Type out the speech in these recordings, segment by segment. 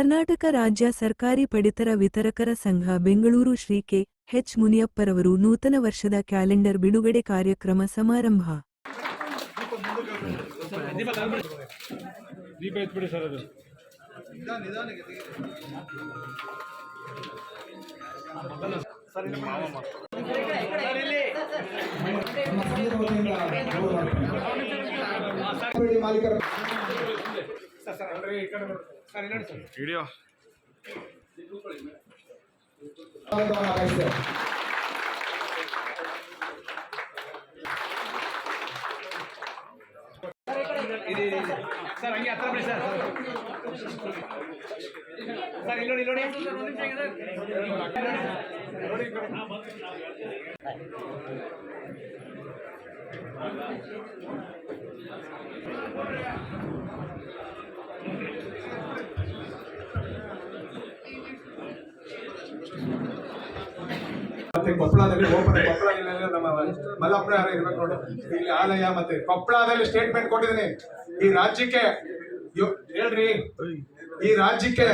ಕರ್ನಾಟಕ ರಾಜ್ಯ ಸರ್ಕಾರಿ ಪಡಿತರ ವಿತರಕರ ಸಂಘ ಬೆಂಗಳೂರು ಶ್ರೀ ಕೆ. ಎಚ್. ಮುನಿಯಪ್ಪರವರು ನೂತನ ವರ್ಷದ ಕ್ಯಾಲೆಂಡರ್ ಬಿಡುಗಡೆ ಕಾರ್ಯಕ್ರಮ ಸಮಾರಂಭ. ವಿಡಿಯೋ ಸರ್ ಹಂಗೆ ಹತ್ರ ಬಿಡಿ ಸರ್ ಸರ್ ಇಲ್ಲಿ ನೋಡಿ ಮತ್ತೆ ಕೊಪ್ಪಳದಲ್ಲಿ ಕೊಪ್ಪಳದಲ್ಲಿ ನಮ್ಮ ಮಲ್ಲಾಪುರ ಇರ್ಬೇಕು ನೋಡಿ, ಇಲ್ಲಿ ಆಲಯ ಮತ್ತೆ ಕೊಪ್ಪಳದಲ್ಲಿ ಸ್ಟೇಟ್ಮೆಂಟ್ ಕೊಟ್ಟಿದ್ದೀನಿ. ಈ ರಾಜ್ಯಕ್ಕೆ ಹೇಳ್ರಿ, ಈ ರಾಜ್ಯಕ್ಕೆ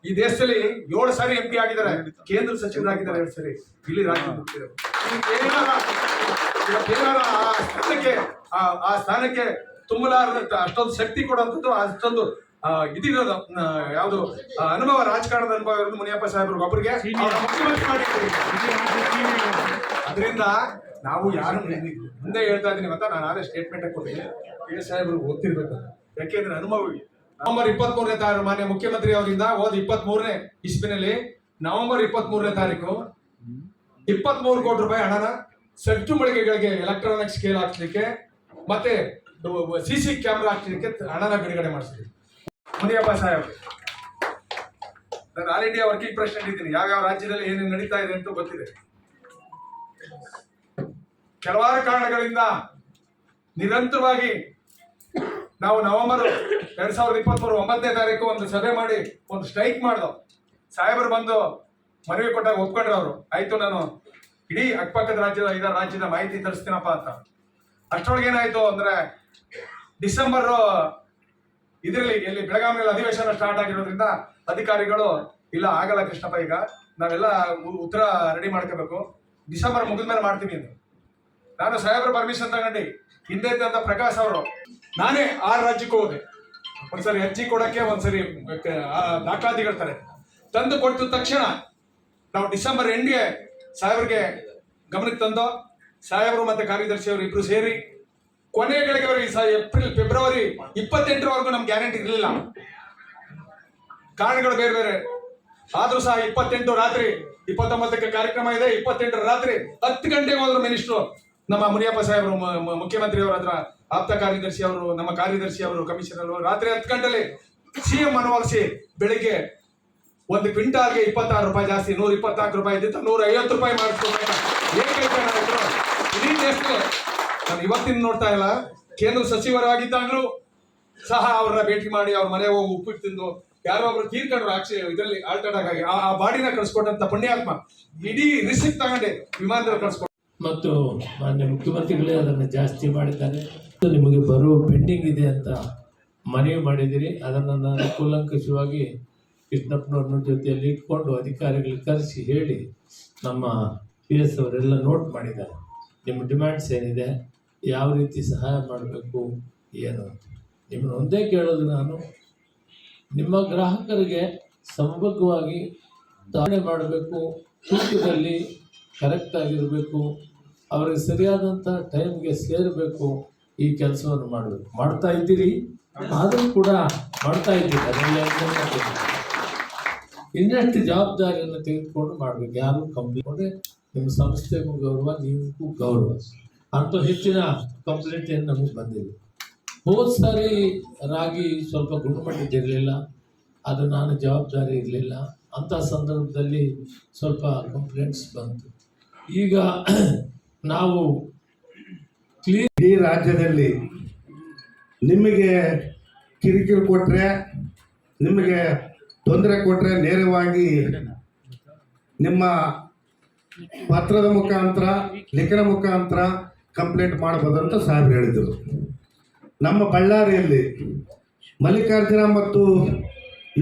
ಈ ದೇಶದಲ್ಲಿ 7 ಸಾರಿ MP ಆಗಿದ್ದಾರೆ, ಕೇಂದ್ರ ಸಚಿವರಾಗಿದ್ದಾರೆ 2 ಸಾರಿ. ಇಲ್ಲಿ ರಾಜ್ಯ ಆ ಸ್ಥಾನಕ್ಕೆ ತುಂಬಲಾರದ ಅಷ್ಟೊಂದು ಶಕ್ತಿ ಕೊಡುವಂಥದ್ದು, ಅಷ್ಟೊಂದು ಇದಿರೋದು ಯಾವುದು ಅನುಭವ, ರಾಜಕಾರಣದ ಅನುಭವ ಇರೋದು ಮುನಿಯಪ್ಪ ಸಾಹೇಬ್ರಿಗೆ ಒಬ್ಬರಿಗೆ ಮುಖ್ಯಮಂತ್ರಿ ಮಾಡಿದ್ದೀವಿ. ಅದರಿಂದ ನಾವು ಯಾರು ಮುಂದೆ ಹೇಳ್ತಾ ಇದ್ದೀನಿ ಅಂತ ನಾನು ಆದೇ ಸ್ಟೇಟ್ಮೆಂಟ್ ಕೊಟ್ಟಿದ್ದೀನಿ. ಕೆ ಸಾಹೇಬ್ರಿಗೆ ಗೊತ್ತಿರ್ಬೇಕು, ಯಾಕೆಂದ್ರೆ ಅನುಭವ. ನವೆಂಬರ್ 23ನೇ ತಾರೀಕು ಮಾನ್ಯ ಮುಖ್ಯಮಂತ್ರಿ ಅವರಿಂದ 23ನೇ ಇಸ್ವಿನಲ್ಲಿ ನವೆಂಬರ್ 23ನೇ ತಾರೀಕು 23 ಕೋಟಿ ರೂಪಾಯಿ ಹಣನ ಸೆಟ್ಟು ಮಳಿಗೆಗಳಿಗೆ ಎಲೆಕ್ಟ್ರಾನಿಕ್ ಸ್ಕೇಲ್ ಹಾಕ್ಲಿಕ್ಕೆ ಮತ್ತೆ CC ಕ್ಯಾಮ್ರಾ ಹಾಕ್ಲಿಕ್ಕೆ ಹಣನ ಬಿಡುಗಡೆ ಮಾಡಿಸ್ತೀವಿ. ಮುನಿಯಪ್ಪ ಸಾಹೇಬ್, ನಾನು ಆಲ್ ಇಂಡಿಯಾ ವರ್ಕಿಂಗ್ ಪ್ರೆಸಿಡೆಂಟ್ ಇದ್ದೀನಿ. ಯಾವ್ಯಾವ ರಾಜ್ಯದಲ್ಲಿ ಏನೇನು ನಡೀತಾ ಇದೆ ಅಂತ ಗೊತ್ತಿದೆ. ಕೆಲವಾರು ಕಾರಣಗಳಿಂದ ನಿರಂತರವಾಗಿ ನಾವು ನವೆಂಬರ್ 2023 9ನೇ ತಾರೀಕು ಒಂದು ಸಭೆ ಮಾಡಿ ಒಂದು ಸ್ಟ್ರೈಕ್ ಮಾಡಿದವು. ಸಾಹೇಬರು ಬಂದು ಮನವಿ ಕೊಟ್ಟಾಗ ಒಪ್ಕೊಂಡ್ರು ಅವರು. ಆಯ್ತು, ನಾನು ಇಡೀ ಅಕ್ಕಪಕ್ಕದ ರಾಜ್ಯದ 5 ರಾಜ್ಯದ ಮಾಹಿತಿ ತರಿಸ್ತೀನಪ್ಪ ಅಂತ. ಅಷ್ಟರೊಳಗೆ ಏನಾಯ್ತು ಅಂದ್ರೆ ಡಿಸೆಂಬರ್ ಇದರಲ್ಲಿ ಎಲ್ಲಿ ಬೆಳಗಾವಿಯಲ್ಲಿ ಅಧಿವೇಶನ ಸ್ಟಾರ್ಟ್ ಆಗಿರೋದ್ರಿಂದ ಅಧಿಕಾರಿಗಳು ಇಲ್ಲ ಆಗಲ್ಲ ಕೃಷ್ಣಪ್ಪ, ಈಗ ನಾವೆಲ್ಲ ಉತ್ತರ ರೆಡಿ ಮಾಡ್ಕೋಬೇಕು, ಡಿಸೆಂಬರ್ ಮುಗಿದ್ಮೇಲೆ ಮಾಡ್ತೀವಿ ಅಂತ. ನಾನು ಸಾಹೇಬ್ರ ಪರ್ಮಿಷನ್ ತಗೊಂಡು ಹಿಂದೆ ಇದ್ದಂತ ಪ್ರಕಾಶ್ ಅವರು ನಾನೇ 6 ರಾಜ್ಯಕ್ಕೂ ಹೋದೆ. ಒಂದ್ಸರಿ ಅರ್ಜಿ ಕೊಡಕ್ಕೆ, ಒಂದ್ಸರಿ ದಾಖಲಾತಿಗಳು ತಂದು ಕೊಟ್ಟ ತಕ್ಷಣ ನಾವು ಡಿಸೆಂಬರ್ ಎಂಡ್ಗೆ ಸಾಹೇಬ್ರಿಗೆ ಗಮನಕ್ಕೆ ತಂದು ಸಾಹೇಬರು ಮತ್ತೆ ಕಾರ್ಯದರ್ಶಿ ಅವರು ಇಬ್ರು ಸೇರಿ ಕೊನೆಗಳಿಗೆ ಏಪ್ರಿಲ್ ಫೆಬ್ರವರಿ 28ರವರೆಗೂ ನಮ್ಗೆ ಗ್ಯಾರಂಟಿ ಇರಲಿಲ್ಲ. ಕಾರಣಗಳು ಬೇರೆ ಬೇರೆ ಆದ್ರೂ ಸಹ 28 ರಾತ್ರಿ 29ಕ್ಕೆ ಕಾರ್ಯಕ್ರಮ ಇದೆ. 28 ರಾತ್ರಿ 10 ಗಂಟೆಗೆ ಹೋದ್ರು ಮಿನಿಸ್ಟ್ರು, ನಮ್ಮ ಮುನಿಯಪ್ಪ ಸಾಹೇಬರು, ಮುಖ್ಯಮಂತ್ರಿ ಅವರ ಹತ್ರ ಆಪ್ತ ಕಾರ್ಯದರ್ಶಿ ಅವರು, ನಮ್ಮ ಕಾರ್ಯದರ್ಶಿ ಅವರು, ಕಮಿಷನರ್ ರಾತ್ರಿ 10 ಗಂಟೆಲಿ CM ಮನವೊಲಿಸಿ ಬೆಳಿಗ್ಗೆ 1 ಕ್ವಿಂಟಾಲ್ಗೆ 26 ರೂಪಾಯಿ ಜಾಸ್ತಿ, 124 ರೂಪಾಯಿ ಇದ್ದಿತ್ತು 150 ರೂಪಾಯಿ ಮಾಡಿಸ್ಕೋಬೇಕು. ಇಡೀ ದೇಶಕ್ಕೆ ನಾನು ಇವತ್ತಿನ ನೋಡ್ತಾ ಇಲ್ಲ, ಕೇಂದ್ರ ಸಚಿವರಾಗಿದ್ದಾಗಲೂ ಸಹ ಅವ್ರನ್ನ ಭೇಟಿ ಮಾಡಿ ಅವ್ರ ಮನೆ ಹೋಗಿ ಉಪ್ಪಿಟ್ಟು ತಿಂದು ಯಾರೋ ಒಬ್ರು ತೀರ್ಕೊಂಡ್ರು ಇದರಲ್ಲಿ ಆಲ್ಟರ್ಡ್ ಆಗಿ ಆ ಬಾಡಿನ ಕಳಿಸ್ಕೊಟ್ಟಂತ ಪುಣ್ಯಾತ್ಮ ಇಡೀ ರಿಸಿಪ್ಟ್ ತಗೊಂಡೆ ವಿಮಾನದಲ್ಲಿ ಕಳಿಸ್ಕೊಟ್ಟು. ಮತ್ತು ಮಾನ್ಯ ಮುಖ್ಯಮಂತ್ರಿಗಳೇ ಅದನ್ನು ಜಾಸ್ತಿ ಮಾಡಿದ್ದಾರೆ. ನಿಮಗೆ ಬರೋ ಪೆಂಡಿಂಗ್ ಇದೆ ಅಂತ ಮನವಿ ಮಾಡಿದ್ದೀರಿ. ಅದನ್ನು ನಾನು ಕೂಲಂಕಷವಾಗಿ ಕೃಷ್ಣಪ್ಪನವ್ರನ್ನ ಜೊತೆಯಲ್ಲಿ ಇಟ್ಕೊಂಡು ಅಧಿಕಾರಿಗಳಿಗೆ ಕರೆಸಿ ಹೇಳಿ ನಮ್ಮ PS ಅವರೆಲ್ಲ ನೋಟ್ ಮಾಡಿದ್ದಾರೆ. ನಿಮ್ಮ ಡಿಮ್ಯಾಂಡ್ಸ್ ಏನಿದೆ, ಯಾವ ರೀತಿ ಸಹಾಯ ಮಾಡಬೇಕು ಏನು ಅಂತ. ನಿಮ್ಮನ್ನು ಒಂದೇ ಕೇಳೋದು ನಾನು, ನಿಮ್ಮ ಗ್ರಾಹಕರಿಗೆ ಸಮಗ್ರವಾಗಿ ಧಾರಣೆ ಮಾಡಬೇಕು, ತೂಕದಲ್ಲಿ ಕರೆಕ್ಟಾಗಿರಬೇಕು, ಅವರಿಗೆ ಸರಿಯಾದಂಥ ಟೈಮ್ಗೆ ಸೇರಬೇಕು. ಈ ಕೆಲಸವನ್ನು ಮಾಡಬೇಕು. ಮಾಡ್ತಾ ಇದ್ದೀರಿ, ಆದರೂ ಕೂಡ ಮಾಡ್ತಾ ಇದ್ದೀರಿ. ಅದೆಲ್ಲ ಇನ್ನಷ್ಟು ಜವಾಬ್ದಾರಿಯನ್ನು ತೆಗೆದುಕೊಂಡು ಮಾಡಬೇಕು. ಯಾರು ಕಂಪ್ಲೇಂಟ್ ನಿಮ್ಮ ಸಂಸ್ಥೆಗೂ ಗೌರವ, ನಿಮಗೂ ಗೌರವ. ಅಂತೂ ಹೆಚ್ಚಿನ ಕಂಪ್ಲೇಂಟ್ ಏನು ನಮಗೆ ಬಂದಿಲ್ಲ. ಹೋದ ಸಾರಿ ರಾಗಿ ಸ್ವಲ್ಪ ಗುಣಮಟ್ಟದಿರಲಿಲ್ಲ, ಅದು ನಾನು ಜವಾಬ್ದಾರಿ ಇರಲಿಲ್ಲ. ಅಂಥ ಸಂದರ್ಭದಲ್ಲಿ ಸ್ವಲ್ಪ ಕಂಪ್ಲೇಂಟ್ಸ್ ಬಂತು. ಈಗ ನಾವು ಈ ರಾಜ್ಯದಲ್ಲಿ ನಿಮಗೆ ಕಿರಿಕಿರಿ ಕೊಟ್ಟರೆ, ನಿಮಗೆ ತೊಂದರೆ ಕೊಟ್ಟರೆ ನೇರವಾಗಿ ನಿಮ್ಮ ಪತ್ರದ ಮುಖಾಂತರ, ಲಿಖನ ಮುಖಾಂತರ ಕಂಪ್ಲೇಂಟ್ ಮಾಡಬಹುದು ಅಂತ ಸಾಹೇಬರು ಹೇಳಿದರು. ನಮ್ಮ ಬಳ್ಳಾರಿಯಲ್ಲಿ ಮಲ್ಲಿಕಾರ್ಜುನ ಮತ್ತು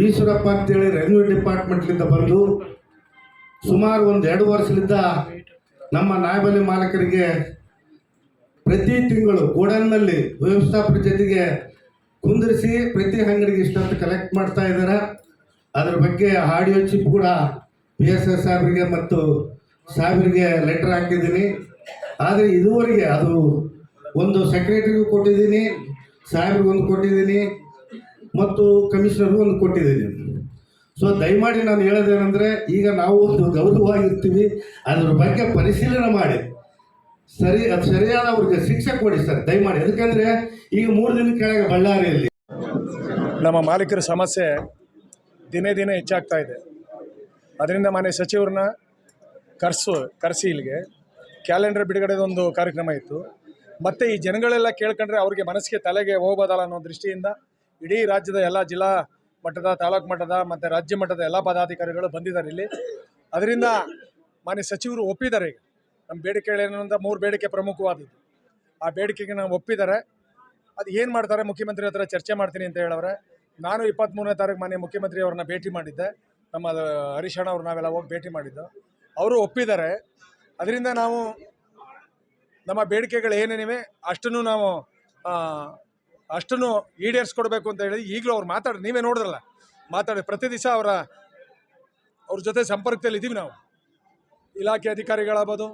ಈಶ್ವರಪ್ಪ ಅಂತೇಳಿ ರೆವಿನ್ಯೂ ಡಿಪಾರ್ಟ್ಮೆಂಟ್ಲಿಂದ ಬಂದು ಸುಮಾರು ಒಂದು 2 ವರ್ಷದಿಂದ ನಮ್ಮ ನ್ಯಾಯಬೆಲೆ ಮಾಲಕರಿಗೆ ಪ್ರತಿ ತಿಂಗಳು ಗೋಡನ್ನಲ್ಲಿ ವ್ಯವಸ್ಥಾಪಕ ಜೊತೆಗೆ ಕುಂದಿರಿಸಿ ಪ್ರತಿ ಅಂಗಡಿಗೆ ಇಷ್ಟೊಂದು ಕಲೆಕ್ಟ್ ಮಾಡ್ತಾ ಇದ್ದಾರೆ. ಅದ್ರ ಬಗ್ಗೆ ಆಡಿಯೋ ಚಿಪ್ ಕೂಡ PSS ಸಾಹೇಬರಿಗೆ ಮತ್ತು ಸಾಹೇಬರಿಗೆ ಲೆಟರ್ ಹಾಕಿದ್ದೀನಿ. ಆದರೆ ಇದುವರೆಗೆ ಅದು ಒಂದು ಸೆಕ್ರೆಟರಿಗೂ ಕೊಟ್ಟಿದ್ದೀನಿ, ಸಾಹೇಬ್ರಿಗೂ ಒಂದು ಕೊಟ್ಟಿದ್ದೀನಿ ಮತ್ತು ಕಮಿಷನರ್ಗೂ ಒಂದು ಕೊಟ್ಟಿದ್ದೀನಿ. ಸೊ ದಯಮಾಡಿ ನಾನು ಹೇಳೋದೇನೆಂದರೆ, ಈಗ ನಾವು ಒಂದು ಗೌರವವಾಗಿರ್ತೀವಿ, ಅದ್ರ ಬಗ್ಗೆ ಪರಿಶೀಲನೆ ಮಾಡಿ ಅದು ಸರಿಯಾದ ಅವ್ರಿಗೆ ಶಿಕ್ಷೆ ಕೊಡಿ ಸರ್ ದಯಮಾಡಿ. ಯಾಕಂದರೆ ಈಗ 3 ದಿನ ಕೆಳಗೆ ಬಳ್ಳಾರಿಯಲ್ಲಿ ನಮ್ಮ ಮಾಲೀಕರ ಸಮಸ್ಯೆ ದಿನೇ ದಿನೇ ಹೆಚ್ಚಾಗ್ತಾ ಇದೆ. ಅದರಿಂದ ಮಾನ್ಯ ಸಚಿವರನ್ನ ಕರೆಸಿ ಇಲ್ಲಿಗೆ ಕ್ಯಾಲೆಂಡರ್ ಬಿಡುಗಡೆದೊಂದು ಕಾರ್ಯಕ್ರಮ ಇತ್ತು. ಮತ್ತು ಈ ಜನಗಳೆಲ್ಲ ಕೇಳ್ಕೊಂಡ್ರೆ ಅವ್ರಿಗೆ ಮನಸ್ಸಿಗೆ ತಲೆಗೆ ಹೋಗ್ಬೋದಲ್ಲ ಅನ್ನೋ ದೃಷ್ಟಿಯಿಂದ ಇಡೀ ರಾಜ್ಯದ ಎಲ್ಲ ಜಿಲ್ಲಾ ಮಟ್ಟದ, ತಾಲೂಕು ಮಟ್ಟದ ಮತ್ತು ರಾಜ್ಯ ಮಟ್ಟದ ಎಲ್ಲ ಪದಾಧಿಕಾರಿಗಳು ಬಂದಿದ್ದಾರೆ ಇಲ್ಲಿ. ಅದರಿಂದ ಮಾನ್ಯ ಸಚಿವರು ಒಪ್ಪಿದ್ದಾರೆ. ಈಗ ನಮ್ಮ ಬೇಡಿಕೆಗಳೇನು ಅಂತ 3 ಬೇಡಿಕೆ ಪ್ರಮುಖವಾದದ್ದು. ಆ ಬೇಡಿಕೆಗೆ ನಾವು ಒಪ್ಪಿದ್ದಾರೆ. ಅದು ಏನು ಮಾಡ್ತಾರೆ ಮುಖ್ಯಮಂತ್ರಿ ಹತ್ರ ಚರ್ಚೆ ಮಾಡ್ತೀನಿ ಅಂತ ಹೇಳವ್ರೆ. ನಾನು 23ನೇ ತಾರೀಕು ಮಾನ್ಯ ಮುಖ್ಯಮಂತ್ರಿ ಅವ್ರನ್ನ ಭೇಟಿ ಮಾಡಿದ್ದೆ. ನಮ್ಮ ಹರೀಶ್ ಅಣ್ಣ ಅವ್ರು ನಾವೆಲ್ಲ ಹೋಗಿ ಭೇಟಿ ಮಾಡಿದ್ದು. ಅವರು ಒಪ್ಪಿದ್ದಾರೆ. ಅದರಿಂದ ನಾವು ನಮ್ಮ ಬೇಡಿಕೆಗಳು ಏನೇನಿವೆ ಅಷ್ಟನ್ನು ಈಡೇರಿಸ್ಕೊಡ್ಬೇಕು ಅಂತ ಹೇಳಿ ಈಗಲೂ ಅವ್ರು ನೀವೇ ನೋಡಿದ್ರಲ್ಲ, ಪ್ರತಿ ದಿವಸ ಅವ್ರ ಜೊತೆ ಸಂಪರ್ಕದಲ್ಲಿ ಇದ್ದೀವಿ ನಾವು. ಇಲಾಖೆ ಅಧಿಕಾರಿಗಳಾಗ್ಬೋದು,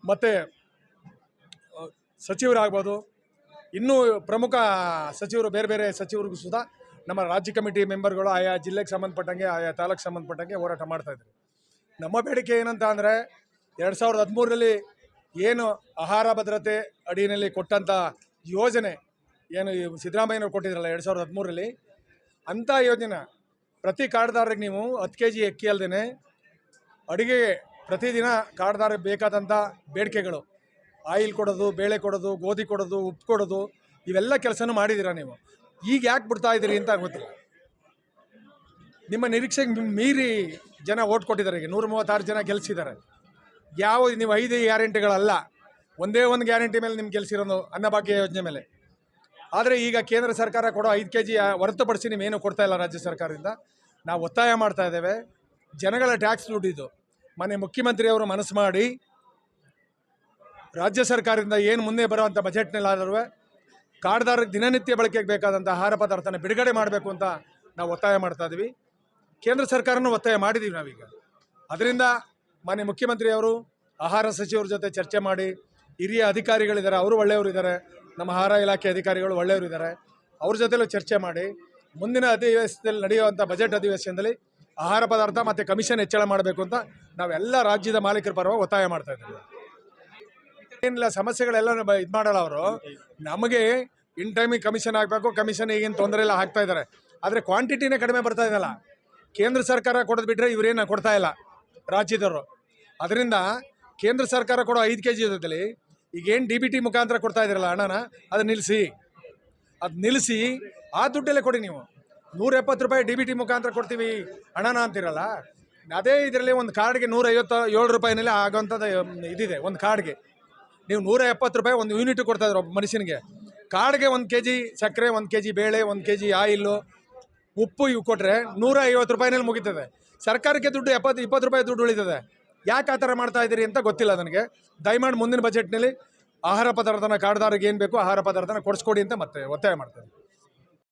ಮತ್ತು ಸಚಿವರಾಗ್ಬೋದು, ಇನ್ನೂ ಪ್ರಮುಖ ಸಚಿವರು, ಬೇರೆ ಬೇರೆ ಸಚಿವರಿಗೂ ಸುಧಾ ನಮ್ಮ ರಾಜ್ಯ ಕಮಿಟಿ ಮೆಂಬರ್ಗಳು ಆಯಾ ಜಿಲ್ಲೆಗೆ ಸಂಬಂಧಪಟ್ಟಂಗೆ, ಆಯಾ ತಾಲೂಕು ಸಂಬಂಧಪಟ್ಟಂಗೆ ಹೋರಾಟ ಮಾಡ್ತಾಯಿದ್ರು. ನಮ್ಮ ಬೇಡಿಕೆ ಏನಂತ ಅಂದರೆ, 2013ರಲ್ಲಿ ಏನು ಆಹಾರ ಭದ್ರತೆ ಅಡಿಯಲ್ಲಿ ಕೊಟ್ಟಂಥ ಯೋಜನೆ ಏನು ಸಿದ್ದರಾಮಯ್ಯನವ್ರು ಕೊಟ್ಟಿದ್ರಲ್ಲ 2013ರಲ್ಲಿ, ಅಂಥ ಯೋಜನೆ ಪ್ರತಿ ಕಾರ್ಡ್ದಾರಿಗೆ ನೀವು 10 kg ಅಕ್ಕಿ ಅಲ್ಲದೇ ಅಡುಗೆಗೆ ಪ್ರತಿದಿನ ಕಾರ್ಡ್ದಾರಿಗೆ ಬೇಕಾದಂಥ ಬೇಡಿಕೆಗಳು, ಆಯಿಲ್ ಕೊಡೋದು, ಬೇಳೆ ಕೊಡೋದು, ಗೋಧಿ ಕೊಡೋದು, ಉಪ್ಪು ಕೊಡೋದು, ಇವೆಲ್ಲ ಕೆಲಸನೂ ಮಾಡಿದ್ದೀರಾ ನೀವು. ಈಗ ಯಾಕೆ ಬಿಡ್ತಾ ಇದ್ದೀರಿ ಅಂತ ಗೊತ್ತಿಲ್ಲ. ನಿಮ್ಮ ನಿರೀಕ್ಷೆಗೆ ಮೀರಿ ಜನ ಓಟ್ ಕೊಟ್ಟಿದ್ದಾರೆ. ಈಗ 136 ಜನ ಗೆಲ್ಲಿಸಿದ್ದಾರೆ. ನೀವು 5 ಗ್ಯಾರಂಟಿಗಳಲ್ಲ, ಒಂದೇ ಒಂದು ಗ್ಯಾರಂಟಿ ಮೇಲೆ ನಿಮ್ಗೆ ಗೆಲ್ಲಿಸಿರೋದು, ಅನ್ನಭಾಗ್ಯ ಯೋಜನೆ ಮೇಲೆ. ಆದರೆ ಈಗ ಕೇಂದ್ರ ಸರ್ಕಾರ ಕೊಡೋ 5 kg ಹೊರತುಪಡಿಸಿ ನೀವೇನು ಕೊಡ್ತಾ ಇಲ್ಲ ರಾಜ್ಯ ಸರ್ಕಾರದಿಂದ. ನಾವು ಒತ್ತಾಯ ಮಾಡ್ತಾ ಇದ್ದೇವೆ. ಜನಗಳ ಟ್ಯಾಕ್ಸ್ ದುಡ್ಡಿದ್ದು ಮಾನ್ಯ ಮುಖ್ಯಮಂತ್ರಿಯವರು ಮನಸ್ಸು ಮಾಡಿ ರಾಜ್ಯ ಸರ್ಕಾರದಿಂದ ಏನು ಮುಂದೆ ಬರುವಂಥ ಬಜೆಟ್ನಲ್ಲಾದರೂ ಕಾರ್ಡ್ದಾರರಿಗೆ ದಿನನಿತ್ಯ ಬಳಕೆಗೆ ಬೇಕಾದಂಥ ಆಹಾರ ಪದಾರ್ಥನ ಬಿಡುಗಡೆ ಮಾಡಬೇಕು ಅಂತ ನಾವು ಒತ್ತಾಯ ಮಾಡ್ತಾ ಇದ್ದೀವಿ. ಕೇಂದ್ರ ಸರ್ಕಾರನೂ ಒತ್ತಾಯ ಮಾಡಿದ್ದೀವಿ ನಾವೀಗ. ಅದರಿಂದ ಮಾನ್ಯ ಮುಖ್ಯಮಂತ್ರಿಯವರು ಆಹಾರ ಸಚಿವರ ಜೊತೆ ಚರ್ಚೆ ಮಾಡಿ, ಹಿರಿಯ ಅಧಿಕಾರಿಗಳಿದ್ದಾರೆ, ಅವರು ಒಳ್ಳೆಯವರು ಇದ್ದಾರೆ, ನಮ್ಮ ಆಹಾರ ಇಲಾಖೆ ಅಧಿಕಾರಿಗಳು ಒಳ್ಳೆಯವರು ಇದ್ದಾರೆ, ಅವ್ರ ಜೊತೆಲೂ ಚರ್ಚೆ ಮಾಡಿ ಮುಂದಿನ ಅಧಿವೇಶನದಲ್ಲಿ ನಡೆಯುವಂಥ ಬಜೆಟ್ ಅಧಿವೇಶನದಲ್ಲಿ ಆಹಾರ ಪದಾರ್ಥ ಮತ್ತು ಕಮಿಷನ್ ಹೆಚ್ಚಳ ಮಾಡಬೇಕು ಅಂತ ನಾವೆಲ್ಲ ರಾಜ್ಯದ ಮಾಲೀಕರ ಪರವಾಗಿ ಒತ್ತಾಯ ಮಾಡ್ತಾ ಇದ್ದೀವಿ. ಏನಿಲ್ಲ, ಸಮಸ್ಯೆಗಳೆಲ್ಲ ಇದು ಮಾಡಲ್ಲ ಅವರು. ನಮಗೆ ಇನ್ ಟೈಮಿಗೆ ಕಮಿಷನ್ ಆಗಬೇಕು, ಕಮಿಷನ್ ಈಗಿನ ತೊಂದರೆ ಎಲ್ಲ ಹಾಕ್ತಾ ಇದ್ದಾರೆ. ಆದರೆ ಕ್ವಾಂಟಿಟಿನೇ ಕಡಿಮೆ ಬರ್ತಾ ಇದೆಯಲ್ಲ. ಕೇಂದ್ರ ಸರ್ಕಾರ ಕೊಡೋದು ಬಿಟ್ಟರೆ ಇವರೇನು ಕೊಡ್ತಾ ಇಲ್ಲ ರಾಜ್ಯದವರು. ಅದರಿಂದ ಕೇಂದ್ರ ಸರ್ಕಾರ ಕೊಡೋ 5 kg ಜೊತೆಲಿ ಈಗೇನು DBT ಮುಖಾಂತರ ಕೊಡ್ತಾ ಇದ್ದೀರಲ್ಲ ಹಣನ, ಅದು ನಿಲ್ಲಿಸಿ ಆ ದುಡ್ಡಲ್ಲೇ ಕೊಡಿ. ನೀವು 170 ರೂಪಾಯಿ DBT ಮುಖಾಂತರ ಕೊಡ್ತೀವಿ ಹಣನ ಅಂತಿರಲ್ಲ, ಅದೇ ಇದರಲ್ಲಿ ಒಂದು ಕಾರ್ಡ್ಗೆ 157 ರೂಪಾಯಿನಲ್ಲಿ ಆಗೋಂಥದ್ದು ಇದಿದೆ. ಒಂದು ಕಾರ್ಡ್ಗೆ ನೀವು 170 ರೂಪಾಯಿ ಒಂದು ಯೂನಿಟ್ ಕೊಡ್ತಾ ಇದ್ರು ಒಬ್ಬ ಮನುಷ್ಯನಿಗೆ. ಕಾರ್ಡ್ಗೆ 1 kg ಸಕ್ಕರೆ, 1 kg ಬೇಳೆ, 1 kg ಆಯಿಲ್ಲು, ಉಪ್ಪು ಇವು ಕೊಟ್ಟರೆ 150 ರೂಪಾಯಿನಲ್ಲಿ ಮುಗಿತದೆ. ಸರ್ಕಾರಕ್ಕೆ ದುಡ್ಡು 20 ರೂಪಾಯಿ ದುಡ್ಡು ಉಳಿತದೆ. ಯಾಕೆ ಆ ಥರ ಮಾಡ್ತಾ ಇದ್ದೀರಿ ಅಂತ ಗೊತ್ತಿಲ್ಲ ನನಗೆ. ದಯಮಾಡಿ ಮುಂದಿನ ಬಜೆಟ್ನಲ್ಲಿ ಆಹಾರ ಪದಾರ್ಥನ ಕಾರ್ಡ್ದಾರಿಗೆ ಏನು ಬೇಕು ಆಹಾರ ಪದಾರ್ಥನ ಕೊಡಿಸ್ಕೊಡಿ ಅಂತ ಮತ್ತೆ ಒತ್ತಾಯ ಮಾಡ್ತಾರೆ.